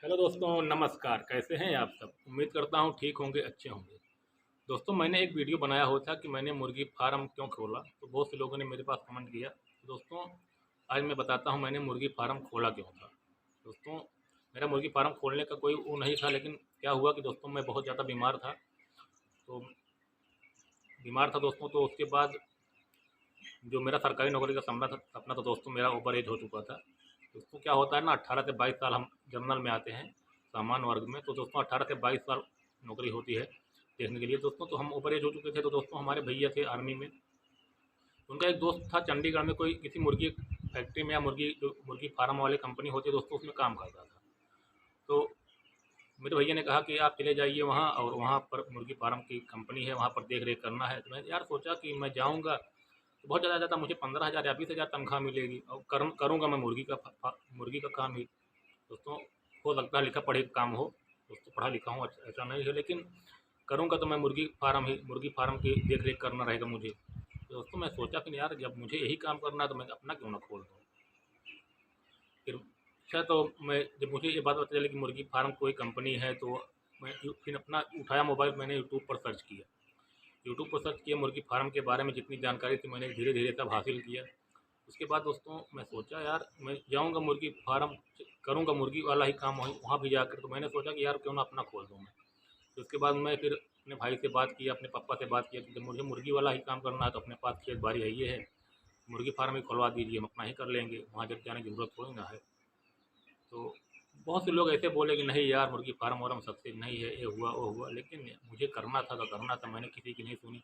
Hello दोस्तों, नमस्कार। कैसे हैं आप सब? उम्मीद करता हूँ ठीक होंगे, अच्छे होंगे। दोस्तों, मैंने एक वीडियो बनाया हुआ था कि मैंने मुर्गी फार्म क्यों खोला, तो बहुत से लोगों ने मेरे पास कमेंट किया। दोस्तों, आज मैं बताता हूँ मैंने मुर्गी फार्म खोला क्यों था। दोस्तों, मेरा मुर्गी फार्म खोलने का कोई वो नहीं था, लेकिन क्या हुआ कि दोस्तों मैं बहुत ज़्यादा बीमार था। तो बीमार था दोस्तों, तो उसके बाद जो मेरा सरकारी नौकरी का सपना था दोस्तों, मेरा ओवर एज हो चुका था। दोस्तों, क्या होता है ना, 18 से 22 साल हम जनरल में आते हैं, सामान्य वर्ग में। तो दोस्तों 18 से 22 साल नौकरी होती है देखने के लिए दोस्तों। तो हम ओवर एज हो चुके थे, तो दोस्तों हमारे भैया थे आर्मी में। उनका एक दोस्त था चंडीगढ़ में, कोई किसी मुर्गी फैक्ट्री में या मुर्गी फार्म वाले कंपनी होती है दोस्तों, उसमें काम करता था। तो मेरे भैया ने कहा कि आप चले जाइए वहाँ, और वहाँ पर मुर्गी फार्म की कंपनी है, वहाँ पर देख रेख करना है। तो मैं यार सोचा कि मैं जाऊँगा तो बहुत ज़्यादा ज़्यादा मुझे 15,000 या 20,000 तनख्वाह मिलेगी, और करूँगा मैं मुर्गी का काम ही। दोस्तों, हो सकता है लिखा पढ़े काम हो, दोस्तों पढ़ा लिखा हूँ, ऐसा नहीं है, लेकिन करूँगा तो मैं मुर्गी फार्म की देख रेख करना रहेगा मुझे। तो दोस्तों मैं सोचा कि यार जब मुझे यही काम करना है तो मैं अपना क्यों ना खोल दूँ। फिर अच्छा, तो मैं जब मुझे ये बात पता चली कि मुर्गी फार्म कोई कंपनी है, तो मैं फिर अपना उठाया मोबाइल, मैंने यूट्यूब पर सर्च किया। मुर्गी फार्म के बारे में जितनी जानकारी थी मैंने धीरे धीरे सब हासिल किया। उसके बाद दोस्तों मैं सोचा यार मैं जाऊंगा मुर्गी फार्म, करूंगा मुर्गी वाला ही काम वहीं वहाँ भी जाकर। तो मैंने सोचा कि यार क्यों ना अपना खोल दूँ मैं। तो उसके बाद मैं फिर अपने भाई से बात किया, अपने पापा से बात किया कि जब मुझे मुर्गी वाला ही काम करना है तो अपने पास खेत बाड़ी है, ये है, मुर्गी फार्म ही खुलवा दीजिए, हम अपना ही कर लेंगे, वहाँ जब जाने की ज़रूरत थोड़ी ना है। तो बहुत से लोग ऐसे बोले कि नहीं यार, मुर्गी फार्म वार्म सक्सेस नहीं है, ये हुआ वो हुआ, लेकिन मुझे करना था तो करना था, मैंने किसी की नहीं सुनी।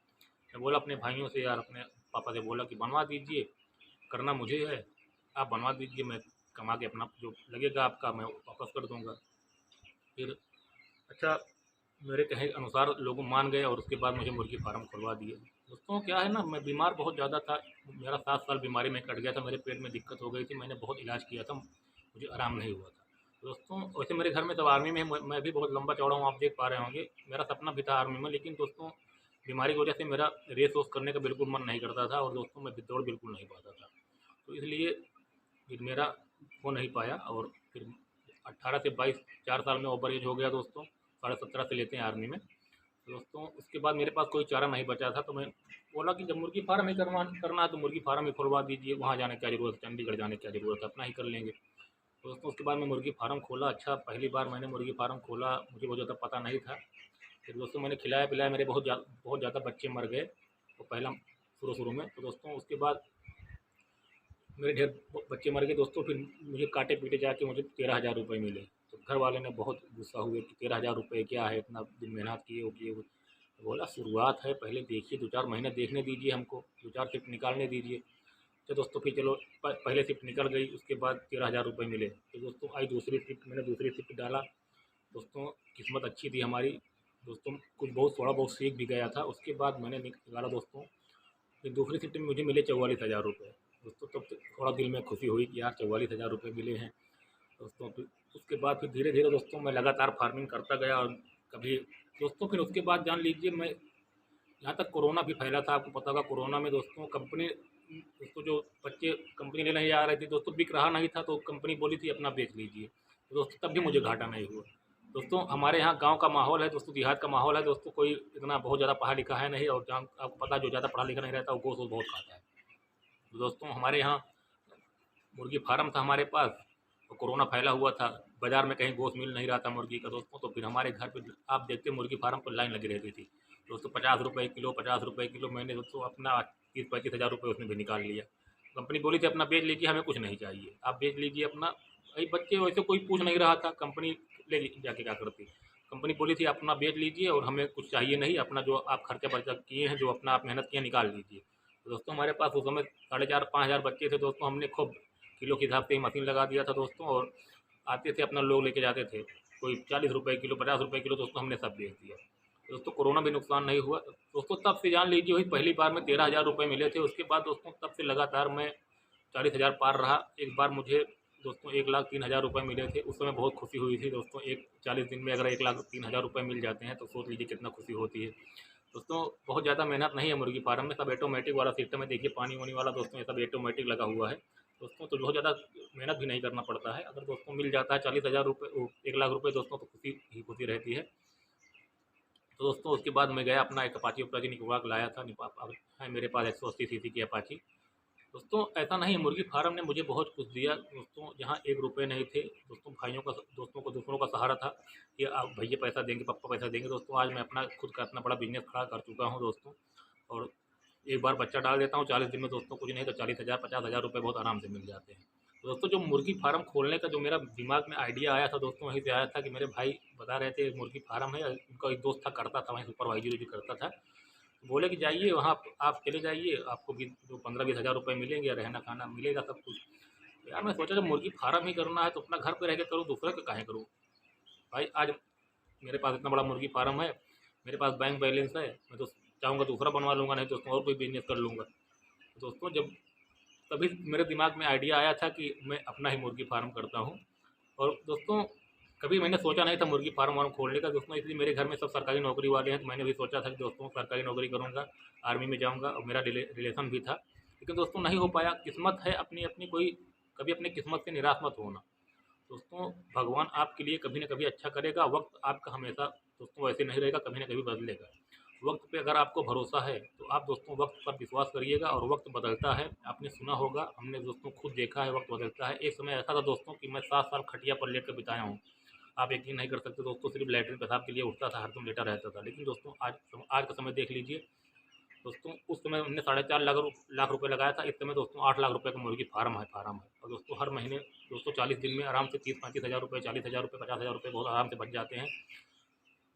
मैं बोला अपने भाइयों से, यार अपने पापा से बोला कि बनवा दीजिए, करना मुझे है, आप बनवा दीजिए, मैं कमा के अपना जो लगेगा आपका मैं वापस कर दूँगा। फिर अच्छा, मेरे कहे अनुसार लोग मान गए, और उसके बाद मुझे मुर्गी फार्म खुलवा दिए। दोस्तों क्या है ना, मैं बीमार बहुत ज़्यादा था, मेरा 7 साल बीमारी में कट गया था, मेरे पेट में दिक्कत हो गई थी, मैंने बहुत इलाज किया था, मुझे आराम नहीं हुआ था। दोस्तों वैसे मेरे घर में तब आर्मी में मैं भी बहुत लंबा चौड़ा हूँ, आप देख पा रहे होंगे। मेरा सपना भी था आर्मी में, लेकिन दोस्तों बीमारी की वजह से मेरा रेस वोस करने का बिल्कुल मन नहीं करता था, और दोस्तों मैं दौड़ बिल्कुल नहीं पाता था। तो इसलिए फिर मेरा हो नहीं पाया, और फिर 18 से 22 4 साल में ओवर एज हो गया दोस्तों। 17.5 से लेते हैं आर्मी में। तो दोस्तों उसके बाद मेरे पास कोई चारा नहीं बचा था, तो मैं बोला कि जब मुर्गी फार्म ही करना है तो मुर्गी फार्म ही खुलवा दीजिए, वहाँ जाने की क्या ज़रूरत है, चंडीगढ़ जाने की क्या ज़रूरत है, अपना ही कर लेंगे। तो दोस्तों उसके बाद मैं मुर्गी फार्म खोला। अच्छा, पहली बार मैंने मुर्गी फार्म खोला, मुझे बहुत ज़्यादा पता नहीं था। फिर दोस्तों मैंने खिलाया पिलाया, मेरे बहुत ज़्यादा बच्चे मर गए, तो पहला शुरू शुरू में। तो दोस्तों उसके बाद मेरे ढेर बच्चे मर गए दोस्तों। फिर मुझे काटे पीटे जाके मुझे 13,000 रुपये मिले। तो घर वाले ने बहुत गुस्सा हुए कि 13,000 रुपये क्या है, इतना दिन मेहनत किए हो किए हो। तो बोला शुरुआत है, पहले देखिए 2-4 महीने देखने दीजिए हमको, 2-4 शिफ्ट निकालने दीजिए। तो दोस्तों फिर चलो पहले शिफ्ट निकल गई, उसके बाद 13,000 रुपये मिले। तो दोस्तों आई दूसरी शिफ्ट, मैंने दूसरी शिफ्ट डाला। दोस्तों किस्मत अच्छी थी हमारी, दोस्तों कुछ बहुत थोड़ा बहुत सीख भी गया था। उसके बाद मैंने निकाला दोस्तों, फिर दूसरी शिफ्ट में मुझे मिले 44,000 रुपये। दोस्तों तब तो थोड़ा दिल में खुशी हुई कि यार 44,000 रुपये मिले हैं दोस्तों। फिर उसके बाद फिर धीरे धीरे दोस्तों मैं लगातार फार्मिंग करता गया, और कभी दोस्तों फिर उसके बाद जान लीजिए मैं, यहाँ तक कोरोना भी फैला था, आपको पता होगा। कोरोना में दोस्तों कंपनी, दोस्तों जो बच्चे कंपनी लेने नहीं आ रहे थे दोस्तों, बिक रहा नहीं था, तो कंपनी बोली थी अपना बेच लीजिए। तो दोस्तों तब भी मुझे घाटा नहीं हुआ। दोस्तों हमारे यहाँ गांव का माहौल है दोस्तों, देहात का माहौल है दोस्तों, कोई इतना बहुत ज़्यादा पढ़ा लिखा है नहीं, और जहाँ आपको पता है जो ज़्यादा पढ़ा लिखा नहीं रहता वो गोश्त वोश्त बहुत खाता है। तो दोस्तों हमारे यहाँ मुर्गी फार्म था हमारे पास, तो कोरोना फैला हुआ था, बाज़ार में कहीं गोश्त मिल नहीं रहा था मुर्गी का दोस्तों। तो फिर हमारे घर पे आप देखते मुर्गी फार्म पर लाइन लगी रहती थी दोस्तों, 50 रुपये किलो, 50 रुपये किलो। मैंने दोस्तों अपना 30-35 हज़ार रुपये उसमें भी निकाल लिया। कंपनी बोली थी अपना बेच लीजिए, हमें कुछ नहीं चाहिए, आप बेच लीजिए अपना। भाई बच्चे वैसे कोई पूछ नहीं रहा था, कंपनी ले जाके क्या करती। कंपनी बोली थी अपना बेच लीजिए, और हमें कुछ चाहिए नहीं, अपना जो आप खर्चा बर्चा किए हैं, जो अपना आप मेहनत किए निकाल लीजिए। तो दोस्तों हमारे पास उस समय 4,500-5,000 बच्चे थे दोस्तों, हमने खूब किलो के हिसाब से ही मशीन लगा दिया था दोस्तों, और आते थे अपना लोग लेके जाते थे, कोई 40 रुपये किलो, 50 रुपये किलो दोस्तों, हमने सब बेच दिया। दोस्तों कोरोना भी नुकसान नहीं हुआ दोस्तों, तब से जान लीजिए वही पहली बार में 13,000 रुपये मिले थे। उसके बाद दोस्तों तब से लगातार मैं 40,000 पार रहा। एक बार मुझे दोस्तों 1,03,000 रुपये मिले थे, उस समय बहुत खुशी हुई थी दोस्तों। एक 40 दिन में अगर 1,03,000 रुपये मिल जाते हैं तो सोच लीजिए कितना खुशी होती है दोस्तों। बहुत ज़्यादा मेहनत नहीं है मुर्गी फार्म में, सब ऑटोमेटिक वाला सिस्टम है, देखिए पानी वानी वाला दोस्तों, ये सब ऑटोमेटिक लगा हुआ है। दोस्तों तो बहुत ज़्यादा मेहनत भी नहीं करना पड़ता है। अगर दोस्तों मिल जाता है 40,000 रुपये, 1,00,000 रुपये दोस्तों, तो खुशी ही खुशी रहती है। तो दोस्तों उसके बाद मैं गया अपना एक अपाची उपाची निकलवा के लाया था। अब है मेरे पास 180 सीसी की अपाची। दोस्तों ऐसा नहीं, मुर्गी फार्म ने मुझे बहुत कुछ दिया दोस्तों। जहाँ 1 रुपये नहीं थे दोस्तों, दोस्तों को दूसरों का सहारा था कि आप भैया पैसा देंगे, पापा पैसा देंगे। दोस्तों आज मैं अपना खुद का इतना बड़ा बिजनेस खड़ा कर चुका हूँ दोस्तों। और एक बार बच्चा डाल देता हूँ 40 दिन में दोस्तों, कुछ नहीं तो 40,000 50,000 रुपये बहुत आराम से मिल जाते हैं। तो दोस्तों जो मुर्गी फार्म खोलने का जो मेरा दिमाग में आइडिया आया था दोस्तों, वहीं से आया था कि मेरे भाई बता रहे थे मुर्गी फार्म है, उनका एक दोस्त था करता था, वहीं सुपरवाइजर भी करता था। बोले कि जाइए वहाँ आप चले जाइए, आपको भी जो 15-20 हज़ार रुपये मिलेंगे, रहना खाना मिलेगा सब कुछ। तो यार मैं सोचा जब मुर्गी फार्म ही करना है तो अपना घर पे रह के करूँ, दूसरे का काहे करूँ। भाई आज मेरे पास इतना बड़ा मुर्गी फार्म है, मेरे पास बैंक बैलेंस है, मैं तो चाहूँगा दूसरा बनवा लूँगा, नहीं दोस्तों और कोई बिजनेस कर लूँगा। तो दोस्तों जब तभी मेरे दिमाग में आइडिया आया था कि मैं अपना ही मुर्गी फार्म करता हूँ। और दोस्तों कभी मैंने सोचा नहीं था मुर्गी फार्म वार्म खोलने का दोस्तों, इसलिए मेरे घर में सब सरकारी नौकरी वाले हैं, तो मैंने भी सोचा था कि दोस्तों सरकारी नौकरी करूँगा, आर्मी में जाऊँगा, और मेरा रिलेशन भी था। लेकिन दोस्तों नहीं हो पाया, किस्मत है अपनी अपनी, कोई कभी अपनी किस्मत से निराश मत होना दोस्तों। भगवान आपके लिए कभी न कभी अच्छा करेगा। वक्त आपका हमेशा दोस्तों वैसे नहीं रहेगा, कभी न कभी बदलेगा। वक्त पे अगर आपको भरोसा है तो आप दोस्तों वक्त पर विश्वास करिएगा, और वक्त बदलता है, आपने सुना होगा, हमने दोस्तों खुद देखा है, वक्त बदलता है। एक समय ऐसा था दोस्तों कि मैं 7 साल खटिया पर लेट कर बिताया हूँ। आप यकीन नहीं कर सकते दोस्तों, सिर्फ लैट्रिन पेशाब के लिए उठता था, हरदम लेटा रहता था। लेकिन दोस्तों आज का समय देख लीजिए दोस्तों, उस समय हमने 4.5 लाख रुपये लगाया था, इस समय दोस्तों 8 लाख रुपये का मुर्गी फार्म है। और दोस्तों हर महीने दोस्तों 40 दिन में आराम से 30-35 हज़ार रुपये, 40,000 रुपये, 50,000 रुपये बहुत आराम से बच जाते हैं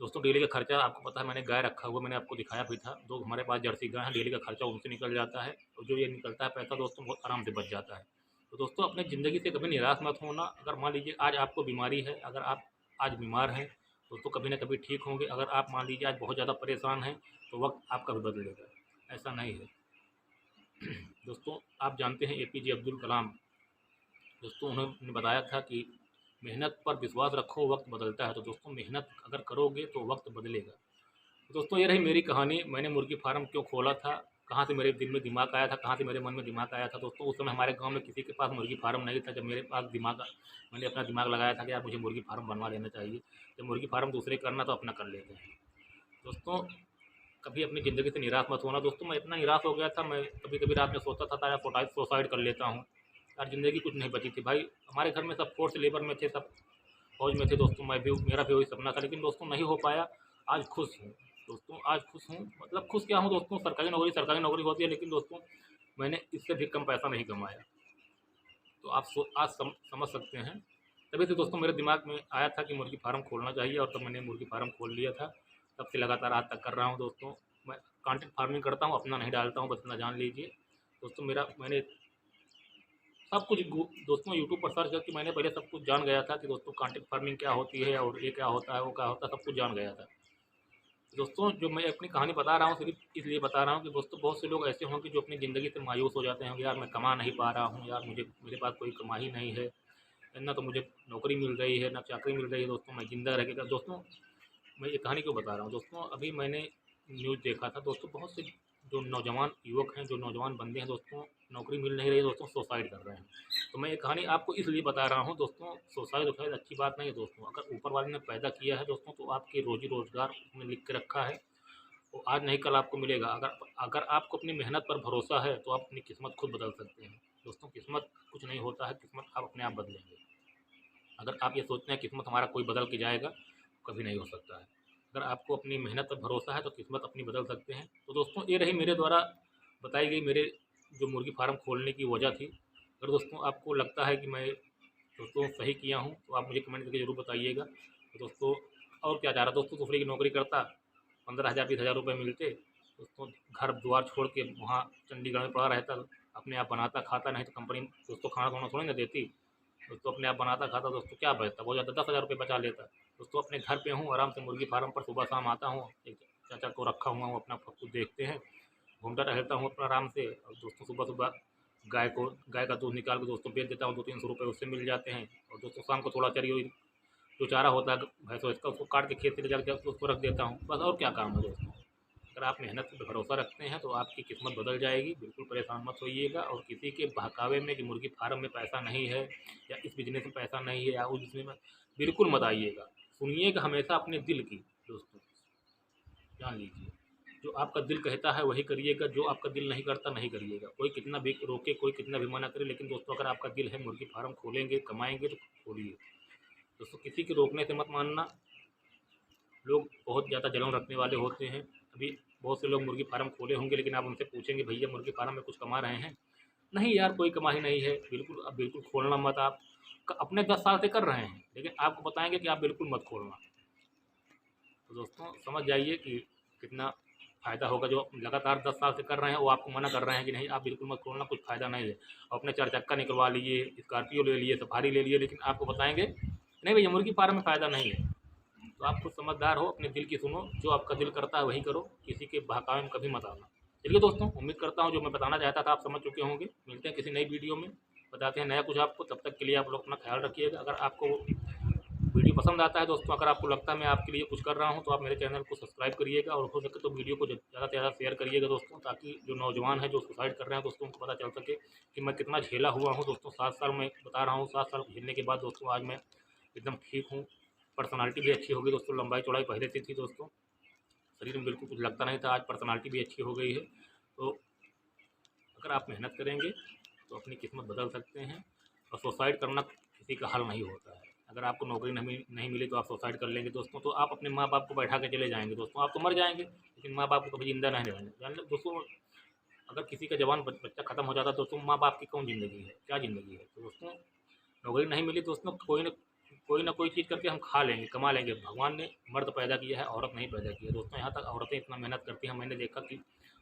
दोस्तों। डेली का खर्चा आपको पता है, मैंने गाय रखा हुआ, मैंने आपको दिखाया भी था, 2 हमारे पास जर्सी गाय हैं, डेली का खर्चा उनसे निकल जाता है, और जो ये निकलता है पैसा दोस्तों बहुत आराम से बच जाता है। तो दोस्तों अपने ज़िंदगी से कभी निराश मत होना। अगर मान लीजिए आज आपको बीमारी है, अगर आप आज बीमार हैं दोस्तों, कभी ना कभी ठीक होंगे। अगर आप मान लीजिए आज बहुत ज़्यादा परेशान हैं तो वक्त आपका भी बदलेगा, ऐसा नहीं है दोस्तों। आप जानते हैं APJ अब्दुल कलाम दोस्तों, उन्होंने बताया था कि मेहनत पर विश्वास रखो, वक्त बदलता है। तो दोस्तों मेहनत अगर करोगे तो वक्त बदलेगा। तो दोस्तों ये रही मेरी कहानी, मैंने मुर्गी फार्म क्यों खोला था, कहाँ से मेरे दिल में दिमाग आया था, कहाँ से मेरे मन में दिमाग आया था दोस्तों। उस समय हमारे गांव में किसी के पास मुर्गी फार्म नहीं था। जब मेरे पास दिमाग, मैंने अपना दिमाग लगाया था कि यार मुझे मुर्गी फार्म बनवा लेना चाहिए। जब मुर्गी फार्म दूसरे करना तो अपना कर लेते हैं दोस्तों। कभी अपनी ज़िंदगी से निराश मत होना दोस्तों। मैं इतना निराश हो गया था, मैं कभी कभी रात में सोता था यार सुसाइड कर लेता हूँ यार, ज़िंदगी कुछ नहीं बची थी भाई। हमारे घर में सब फोर्स लेबर में थे, सब फौज में थे दोस्तों, मैं भी, मेरा भी वही सपना था, लेकिन दोस्तों नहीं हो पाया। आज खुश हूँ दोस्तों, आज खुश हूँ, मतलब खुश क्या हूँ दोस्तों, सरकारी नौकरी होती है, लेकिन दोस्तों मैंने इससे भी कम पैसा नहीं कमाया। तो आप आज समझ सकते हैं। तभी से दोस्तों मेरे दिमाग में आया था कि मुर्गी फार्म खोलना चाहिए, और तब मैंने मुर्गी फार्म खोल लिया था। तब से लगातार आज तक कर रहा हूँ दोस्तों। मैं कॉन्ट्रैक्ट फार्मिंग करता हूँ, अपना नहीं डालता हूँ, बस इतना जान लीजिए दोस्तों। मैंने सब कुछ दोस्तों यूट्यूब पर सर्च करके मैंने पहले सब कुछ जान गया था कि दोस्तों कॉन्ट्रैक्ट फार्मिंग क्या होती है, और ये क्या होता है, वो क्या होता है, सब कुछ जान गया था दोस्तों। जो मैं अपनी कहानी बता रहा हूँ सिर्फ इसलिए बता रहा हूँ कि दोस्तों बहुत से लोग ऐसे होंगे जो अपनी ज़िंदगी से मायूस हो जाते हैं, यार मैं कमा नहीं पा रहा हूँ, यार मेरे पास कोई कमाई नहीं है, ना तो मुझे नौकरी मिल रही है, ना चाकरी मिल रही है दोस्तों, मैं ज़िंदा रह के दोस्तों। मैं ये कहानी क्यों बता रहा हूँ दोस्तों, अभी मैंने न्यूज़ देखा था दोस्तों, बहुत से जो नौजवान युवक हैं, जो नौजवान बंदे हैं दोस्तों, नौकरी मिल नहीं रही दोस्तों, सुसाइड कर रहे हैं। तो मैं ये कहानी आपको इसलिए बता रहा हूँ दोस्तों, सुसाइड वसाइड अच्छी बात नहीं है दोस्तों। अगर ऊपर वाले ने पैदा किया है दोस्तों, तो आपकी रोजी रोज़गार उसमें लिख के रखा है, वो आज नहीं कल आपको मिलेगा। अगर अगर आपको अपनी मेहनत पर भरोसा है तो आप अपनी किस्मत खुद बदल सकते हैं दोस्तों। किस्मत कुछ नहीं होता है, किस्मत आप अपने आप बदलेंगे। अगर आप ये सोचते हैं किस्मत हमारा कोई बदल के जाएगा, कभी नहीं हो सकता है। अगर आपको अपनी मेहनत पर भरोसा है तो किस्मत अपनी बदल सकते हैं। तो दोस्तों ये रही मेरे द्वारा बताई गई मेरे जो मुर्गी फार्म खोलने की वजह थी। अगर दोस्तों आपको लगता है कि मैं दोस्तों सही किया हूँ तो आप मुझे कमेंट करके ज़रूर बताइएगा। तो दोस्तों और क्या चाह रहा दोस्तों, दूसरे की नौकरी करता, 15,000 20,000 रुपये मिलते दोस्तों, घर द्वार छोड़ के वहाँ चंडीगढ़ में पड़ा रहता, अपने आप बनाता खाता, नहीं तो कंपनी दोस्तों खाना वाना थोड़ी ना देती दोस्तों, अपने आप बनाता खाता दोस्तों, क्या बचता, बहुत ज़्यादा 10,000 रुपये बचा लेता दोस्तों। अपने घर पे हूँ, आराम से मुर्गी फार्म पर सुबह शाम आता हूँ, एक चाचा को रखा हुआ हूँ, अपना सब कुछ देखते हैं, घूमता टहलता हूँ अपना आराम से। और दोस्तों सुबह सुबह गाय का दूध निकाल के दोस्तों बेच देता हूँ, 200-300 रुपये उससे मिल जाते हैं। और दोस्तों शाम को थोड़ा चरी जो चारा होता है भैंसों इसका, उसको काट के खेत से ले जाकर उसको रख देता हूँ, बस और क्या काम है दोस्तों। अगर आप मेहनत पे भरोसा रखते हैं तो आपकी किस्मत बदल जाएगी। बिल्कुल परेशान मत होइएगा और किसी के बहकावे में कि मुर्गी फार्म में पैसा नहीं है या इस बिज़नेस में पैसा नहीं है या उस बिज़नेस में, बिल्कुल मत आइएगा। सुनिएगा हमेशा अपने दिल की दोस्तों, जान लीजिए। जो आपका दिल कहता है वही करिएगा, जो आपका दिल नहीं करता नहीं करिएगा। कोई कितना भी रोके, कोई कितना भी मना करे, लेकिन दोस्तों अगर आपका दिल है मुर्गी फार्म खोलेंगे, कमाएँगे तो खोलिए। दोस्तों किसी के रोकने से मत मानना। लोग बहुत ज़्यादा जलन रखने वाले होते हैं। अभी बहुत से लोग मुर्गी फार्म खोले होंगे, लेकिन आप उनसे पूछेंगे भैया मुर्गी फार्म में कुछ कमा रहे हैं? नहीं यार, कोई कमाई नहीं है। बिल्कुल अब बिल्कुल खोलना मत आप। अपने 10 साल से कर रहे हैं, लेकिन आपको बताएँगे कि आप बिल्कुल मत खोलना। तो दोस्तों समझ जाइए कि कितना फ़ायदा होगा। जो लगातार 10 साल से कर रहे हैं वो आपको मना कर रहे हैं कि नहीं आप बिल्कुल मत खोलना, कुछ फ़ायदा नहीं है। और अपने 4 चक्का निकलवा लिए, स्कॉर्पियो ले लिए, सफारी ले लिए, लेकिन आपको बताएँगे नहीं भैया मुर्गी फार्म में फ़ायदा नहीं है। तो आप खुद समझदार हो, अपने दिल की सुनो, जो आपका दिल करता है वही करो, किसी के बहकावे में कभी मत आना। चलिए दोस्तों, उम्मीद करता हूँ जो मैं बताना चाहता था आप समझ चुके होंगे। मिलते हैं किसी नई वीडियो में, बताते हैं नया कुछ आपको। तब तक के लिए आप लोग अपना ख्याल रखिएगा। अगर आपको वीडियो पसंद आता है दोस्तों, अगर आपको लगता है मैं आपके लिए कुछ कर रहा हूँ, तो आप मेरे चैनल को सब्सक्राइब करिएगा और हो सके तो वीडियो को ज़्यादा से ज़्यादा शेयर करिएगा दोस्तों, ताकि जो नौजवान है जो सुसाइड कर रहे हैं दोस्तों उनको पता चल सके कि मैं कितना झेला हुआ हूँ दोस्तों। 7 साल मैं बता रहा हूँ, 7 साल झेलने के बाद दोस्तों आज मैं एकदम ठीक हूँ। पर्सनालिटी भी अच्छी हो गई दोस्तों, लंबाई चौड़ाई पहले से थी दोस्तों, शरीर में बिल्कुल कुछ लगता नहीं था, आज पर्सनालिटी भी अच्छी हो गई है। तो अगर आप मेहनत करेंगे तो अपनी किस्मत बदल सकते हैं। और सुसाइड करना किसी का हल नहीं होता है। अगर आपको नौकरी नहीं मिली तो आप सुसाइड कर लेंगे दोस्तों, तो आप अपने माँ बाप को बैठा के चले जाएंगे दोस्तों। आप तो मर जाएंगे, लेकिन माँ बाप को कभी जिंदा नहीं रहेंगे। जान लो दोस्तों, अगर किसी का जवान बच्चा खत्म हो जाता है दोस्तों, माँ बाप की कौन ज़िंदगी है, क्या ज़िंदगी है। तो दोस्तों नौकरी नहीं मिली दोस्तों, कोई ना कोई चीज़ करके हम खा लेंगे, कमा लेंगे। भगवान ने मर्द पैदा किया है, औरत नहीं पैदा की है दोस्तों। यहाँ तक औरतें इतना मेहनत करती हैं। मैंने देखा कि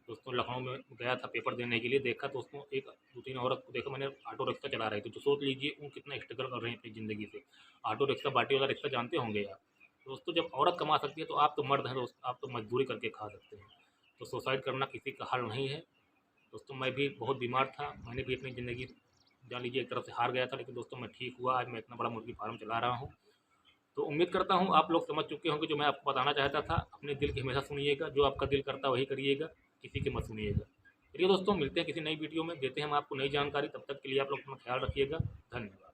दोस्तों लखनऊ में गया था पेपर देने के लिए, देखा दोस्तों एक 2-3 औरत को देखा मैंने, ऑटो रिक्शा चला रही थी। तो सोच लीजिए वो कितना स्ट्रगल कर रही हैं अपनी ज़िंदगी से। ऑटो रिक्शा, बाटी वाला रिक्शा जानते होंगे आप दोस्तों। जब औरत कमा सकती है तो आप तो मर्द हैं दोस्त, आप तो मजदूरी करके खा सकते हैं। तो सुसाइड करना किसी का हल नहीं है दोस्तों। मैं भी बहुत बीमार था, मैंने भी अपनी ज़िंदगी जान लीजिए एक तरफ से हार गया था, लेकिन दोस्तों मैं ठीक हुआ। आज मैं इतना बड़ा मुर्गी फार्म चला रहा हूँ। तो उम्मीद करता हूँ आप लोग समझ चुके होंगे जो मैं आपको बताना चाहता था। अपने दिल की हमेशा सुनिएगा, जो आपका दिल करता है वही करिएगा, किसी की मत सुनिएगा। चलिए दोस्तों, मिलते हैं किसी नई वीडियो में, देते हैं हम आपको नई जानकारी। तब तक के लिए आप लोग अपना ख्याल रखिएगा। धन्यवाद।